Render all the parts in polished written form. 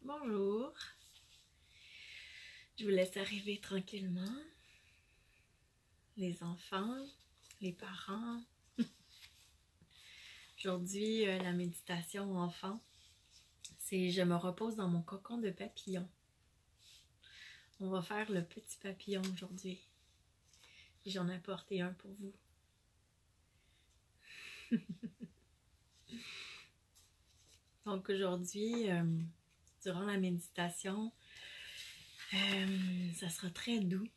Bonjour, je vous laisse arriver tranquillement, les enfants, les parents. Aujourd'hui, la méditation enfant, c'est je me repose dans mon cocon de papillon. On va faire le petit papillon aujourd'hui. J'en ai apporté un pour vous. Donc aujourd'hui, durant la méditation, ça sera très doux,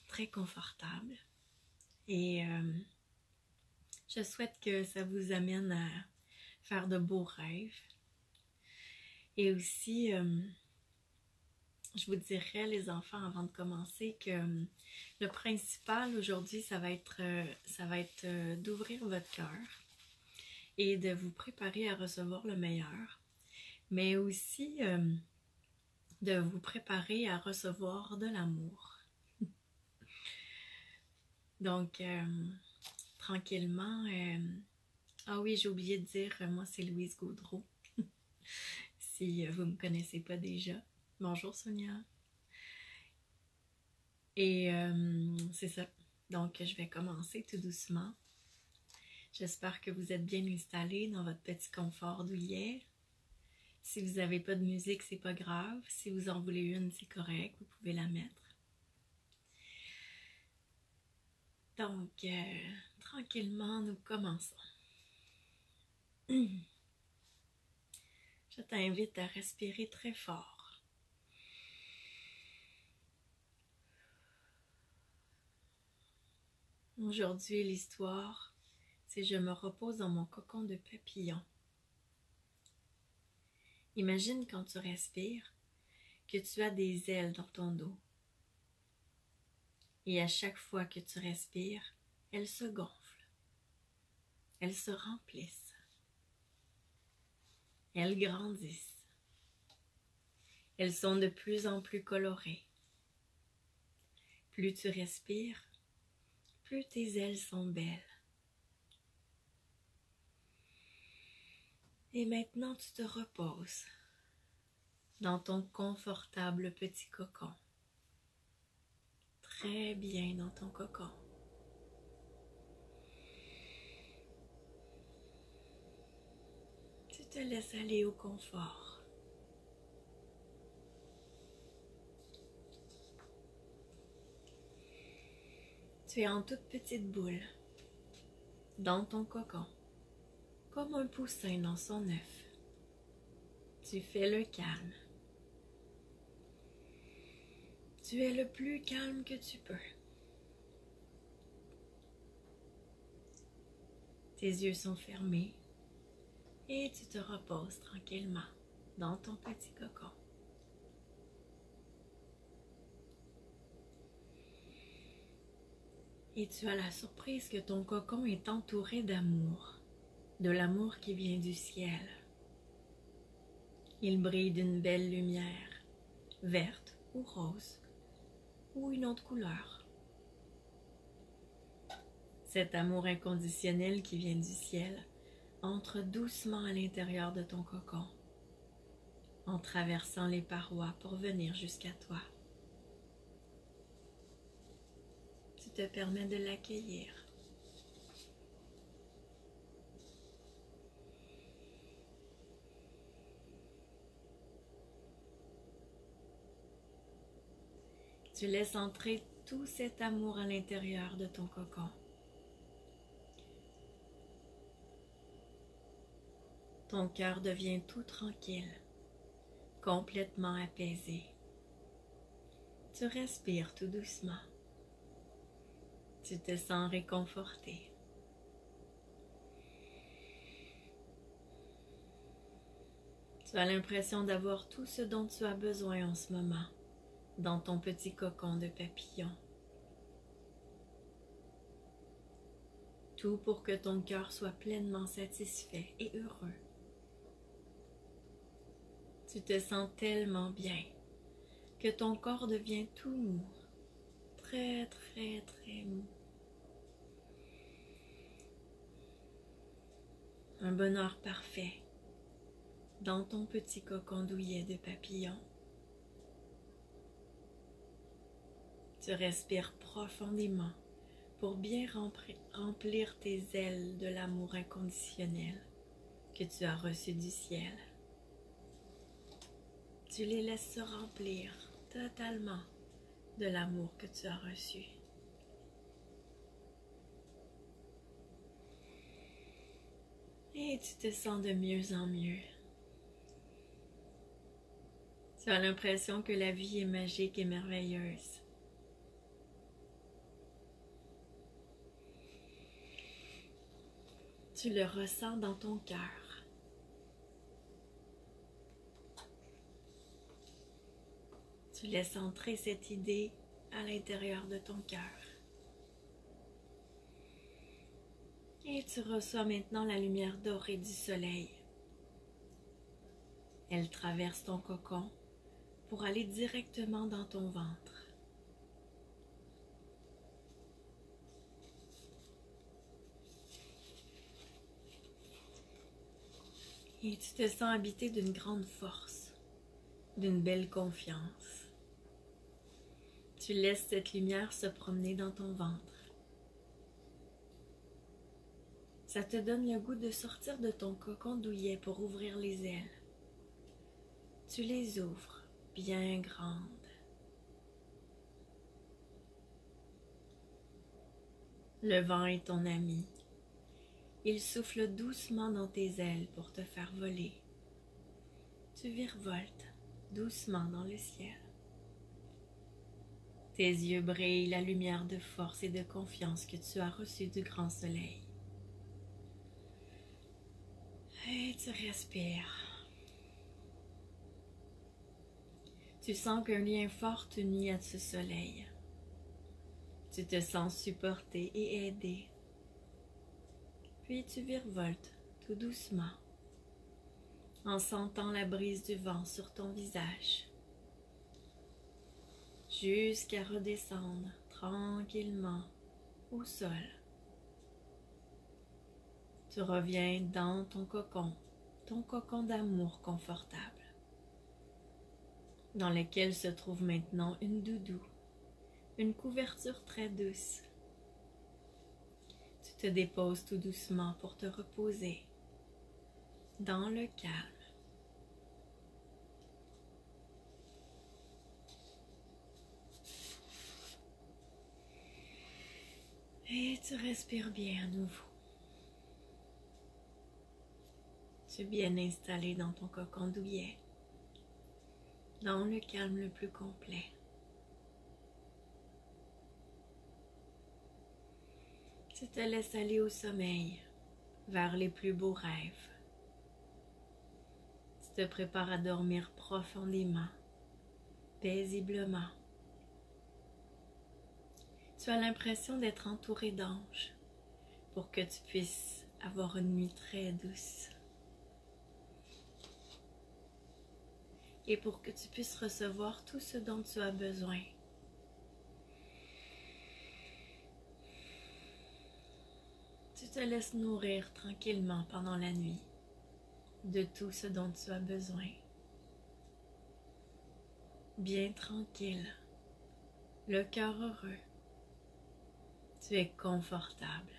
très confortable. Et je souhaite que ça vous amène à faire de beaux rêves. Et aussi, je vous dirais, les enfants, avant de commencer, que le principal aujourd'hui, ça va être d'ouvrir votre cœur et de vous préparer à recevoir le meilleur, mais aussi de vous préparer à recevoir de l'amour. Donc, tranquillement, ah oui, j'ai oublié de dire, moi c'est Louise Gaudreau, si vous ne me connaissez pas déjà. Bonjour Sonia. Et c'est ça, donc je vais commencer tout doucement. J'espère que vous êtes bien installés dans votre petit confort douillet. Si vous n'avez pas de musique, c'est pas grave. Si vous en voulez une, c'est correct, vous pouvez la mettre. Donc, tranquillement, nous commençons. Je t'invite à respirer très fort. Aujourd'hui, l'histoire, c'est je me repose dans mon cocon de papillon. Imagine quand tu respires que tu as des ailes dans ton dos. Et à chaque fois que tu respires, elles se gonflent. Elles se remplissent. Elles grandissent. Elles sont de plus en plus colorées. Plus tu respires, plus tes ailes sont belles. Et maintenant, tu te reposes dans ton confortable petit cocon. Très bien dans ton cocon. Tu te laisses aller au confort. Tu es en toute petite boule dans ton cocon, comme un poussin dans son œuf. Tu fais le calme. Tu es le plus calme que tu peux. Tes yeux sont fermés et tu te reposes tranquillement dans ton petit cocon. Et tu as la surprise que ton cocon est entouré d'amour, de l'amour qui vient du ciel. Il brille d'une belle lumière, verte ou rose, ou une autre couleur. Cet amour inconditionnel qui vient du ciel entre doucement à l'intérieur de ton cocon, en traversant les parois pour venir jusqu'à toi. Tu te permets de l'accueillir. Tu laisses entrer tout cet amour à l'intérieur de ton cocon. Ton cœur devient tout tranquille, complètement apaisé. Tu respires tout doucement. Tu te sens réconforté. Tu as l'impression d'avoir tout ce dont tu as besoin en ce moment dans ton petit cocon de papillon. Tout pour que ton cœur soit pleinement satisfait et heureux. Tu te sens tellement bien que ton corps devient tout mou, très très très mou. Un bonheur parfait dans ton petit cocon douillet de papillon. Tu respires profondément pour bien remplir tes ailes de l'amour inconditionnel que tu as reçu du ciel. Tu les laisses se remplir totalement de l'amour que tu as reçu. Et tu te sens de mieux en mieux. Tu as l'impression que la vie est magique et merveilleuse. Tu le ressens dans ton cœur. Tu laisses entrer cette idée à l'intérieur de ton cœur. Et tu reçois maintenant la lumière dorée du soleil. Elle traverse ton cocon pour aller directement dans ton ventre. Et tu te sens habité d'une grande force, d'une belle confiance. Tu laisses cette lumière se promener dans ton ventre. Ça te donne le goût de sortir de ton cocon douillet pour ouvrir les ailes. Tu les ouvres bien grandes. Le vent est ton ami. Il souffle doucement dans tes ailes pour te faire voler. Tu virevoltes doucement dans le ciel. Tes yeux brillent la lumière de force et de confiance que tu as reçue du grand soleil. Et tu respires. Tu sens qu'un lien fort t'unit à ce soleil. Tu te sens supporté et aidé. Puis tu virevoltes tout doucement, en sentant la brise du vent sur ton visage, jusqu'à redescendre tranquillement au sol. Tu reviens dans ton cocon d'amour confortable, dans lequel se trouve maintenant une doudou, une couverture très douce. Tu te déposes tout doucement pour te reposer dans le calme. Et tu respires bien à nouveau. Tu es bien installé dans ton cocon douillet, dans le calme le plus complet. Tu te laisses aller au sommeil, vers les plus beaux rêves. Tu te prépares à dormir profondément, paisiblement. Tu as l'impression d'être entouré d'anges pour que tu puisses avoir une nuit très douce. Et pour que tu puisses recevoir tout ce dont tu as besoin. Tu te laisses nourrir tranquillement pendant la nuit de tout ce dont tu as besoin. Bien tranquille, le cœur heureux. Tu es confortable.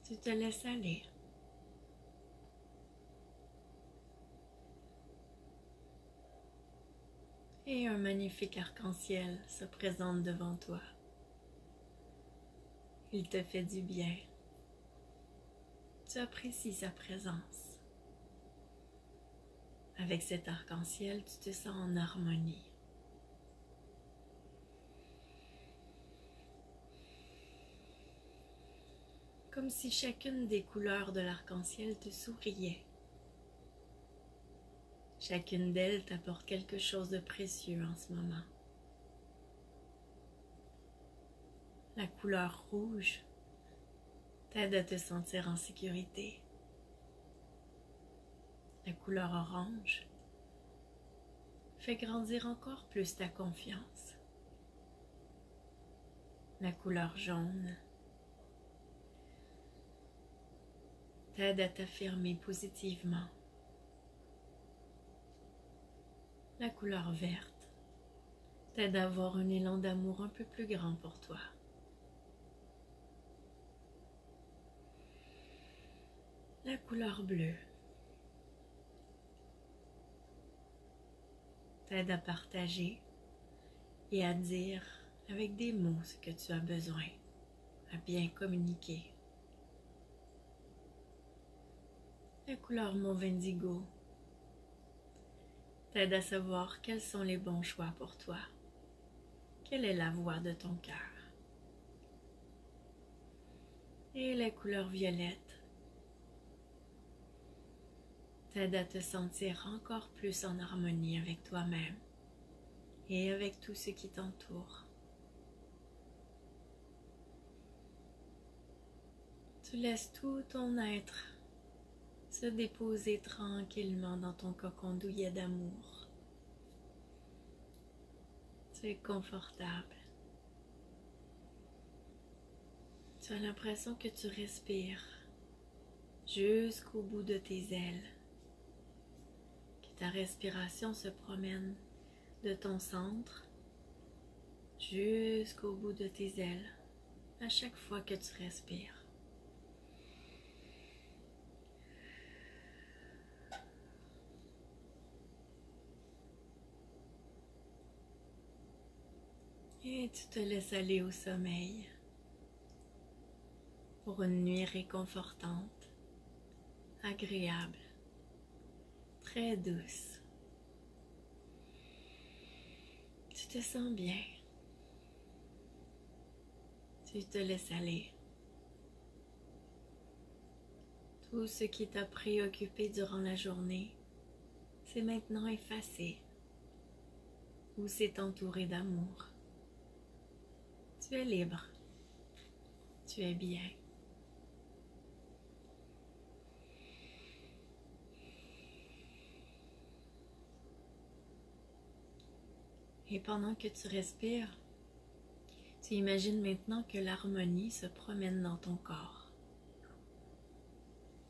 Tu te laisses aller. Et un magnifique arc-en-ciel se présente devant toi. Il te fait du bien. Tu apprécies sa présence. Avec cet arc-en-ciel, tu te sens en harmonie. Comme si chacune des couleurs de l'arc-en-ciel te souriait. Chacune d'elles t'apporte quelque chose de précieux en ce moment. La couleur rouge t'aide à te sentir en sécurité. La couleur orange fait grandir encore plus ta confiance. La couleur jaune t'aide à t'affirmer positivement. La couleur verte t'aide à avoir un élan d'amour un peu plus grand pour toi. La couleur bleue t'aide à partager et à dire avec des mots ce que tu as besoin, à bien communiquer. La couleur mauve indigo t'aide à savoir quels sont les bons choix pour toi. Quelle est la voix de ton cœur? Et la couleur violette t'aide à te sentir encore plus en harmonie avec toi-même et avec tout ce qui t'entoure. Tu laisses tout ton être se déposer tranquillement dans ton cocon douillet d'amour. Tu es confortable. Tu as l'impression que tu respires jusqu'au bout de tes ailes, que ta respiration se promène de ton centre jusqu'au bout de tes ailes à chaque fois que tu respires. Et tu te laisses aller au sommeil pour une nuit réconfortante, agréable, très douce. Tu te sens bien. Tu te laisses aller. Tout ce qui t'a préoccupé durant la journée, c'est maintenant effacé ou c'est entouré d'amour. Tu es libre. Tu es bien. Et pendant que tu respires, tu imagines maintenant que l'harmonie se promène dans ton corps.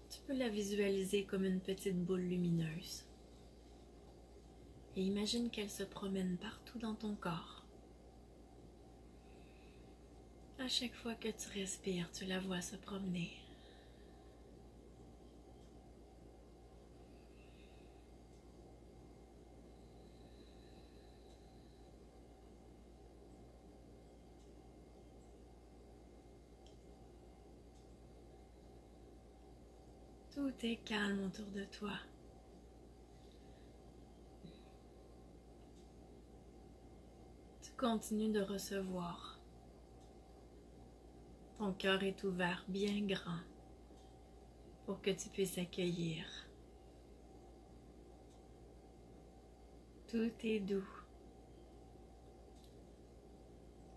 Tu peux la visualiser comme une petite boule lumineuse. Et imagine qu'elle se promène partout dans ton corps. À chaque fois que tu respires, tu la vois se promener. Tout est calme autour de toi. Tu continues de recevoir. Ton cœur est ouvert bien grand pour que tu puisses accueillir. Tout est doux.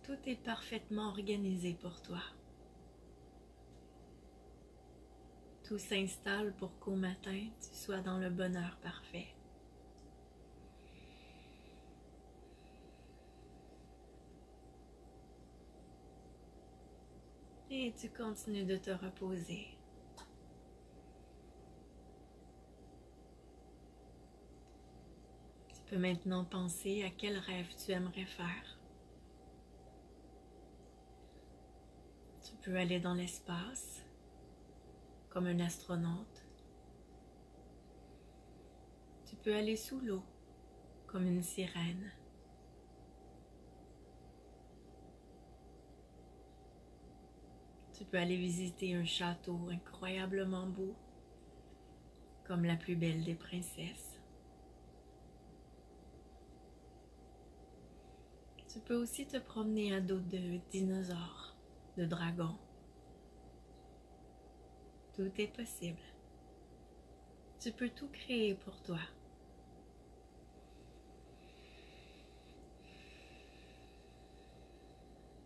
Tout est parfaitement organisé pour toi. Tout s'installe pour qu'au matin, tu sois dans le bonheur parfait. Et tu continues de te reposer. Tu peux maintenant penser à quel rêve tu aimerais faire. Tu peux aller dans l'espace, comme un astronaute. Tu peux aller sous l'eau, comme une sirène. Tu peux aller visiter un château incroyablement beau, comme la plus belle des princesses. Tu peux aussi te promener à dos de dinosaures, de dragons. Tout est possible. Tu peux tout créer pour toi.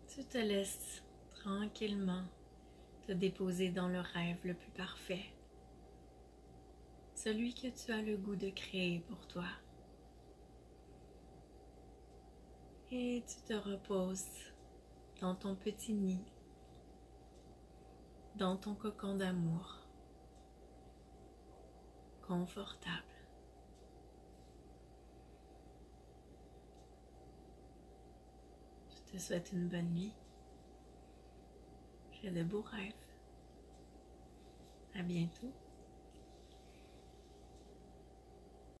Tu te laisses tranquillement te déposer dans le rêve le plus parfait, celui que tu as le goût de créer pour toi. Et tu te reposes dans ton petit nid, dans ton cocon d'amour, confortable. Je te souhaite une bonne nuit. Fais de beaux rêves. À bientôt.